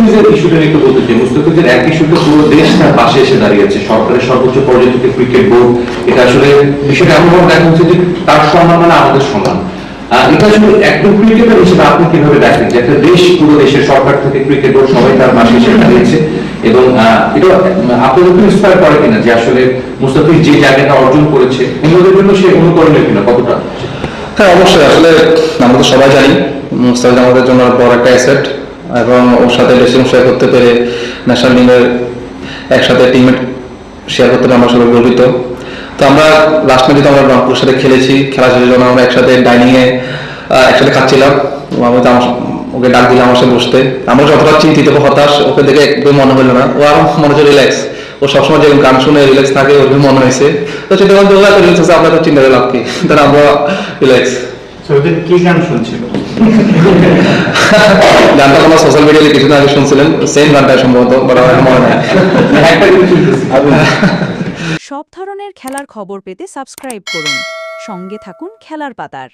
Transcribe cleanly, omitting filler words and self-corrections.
মুস্তাফিজের ইস্যুটা নিয়ে একটু বলতে চাই। মুস্তাফিজের এক ইস্যুতে পুরো দেশ তার পাশে এসে দাঁড়িয়েছে, সরকারের সর্বোচ্চ পর্যায়ে থেকে ক্রিকেট বোর্ড। এটা আসলে বিষয়টা এমনভাবে দেখা হচ্ছে যে তার সম্মান মানে আমাদের সম্মান। এটা আসলে একদম ক্রিকেটার হিসেবে আপনি কিভাবে দেখেন যে একটা দেশ, পুরো দেশের সরকার থেকে ক্রিকেট বোর্ড সবাই তার পাশে এসে দাঁড়িয়েছে, এবং এটা আপনাদের ইন্সপায়ার করে কিনা যে আসলে মুস্তাফিজ যে জায়গাটা অর্জন করেছে অন্যদের জন্য সে অনুকরণীয় কিনা, কতটা? হ্যাঁ, অবশ্যই। আসলে আমরা তো সবাই জানি মুস্তাফিজ আমাদের জন্য বড় একটা অ্যাসেট, এবং ওর সাথে ড্রেসিং শেয়ার করতে পেরে, ন্যাশনাল টিমের একসাথে টিমমেট শেয়ার করতে পেরে আমরা সবাই গর্বিত। তো আমরা লাস্ট ম্যাচে তো আমরা রংপুরের সাথে খেলেছি, খেলা শেষের জন্য আমরা একসাথে ডাইনিংয়ে একসাথে খাচ্ছিলাম। আমি তো ওকে ডাক দিলাম আমার সাথে বসতে। আমরা যতটা চিন্তিত বা হতাশ, ওকে দেখে একদম মনে হলো না। ও আমার মনে হচ্ছে রিল্যাক্স। ও সবসময় যেরকম গান শুনে রিল্যাক্স থাকে, ওরকম মনে হয়েছে। তো চিন্তা করতে রিল্যাক্স আছে, আপনার তো চিন্তা করে লাভ কি, তাহলে আমরা রিল্যাক্স। কি গান শুনছিল? গানটা আমার সোশ্যাল মিডিয়াতে কিছুদিন আগে শুনছিলেন, সেম গানটা সম্ভবত, বাট আমার মনে নাই। সব ধরনের খেলার খবর পেতে সাবস্ক্রাইব করুন। সঙ্গে থাকুন খেলার পাতার।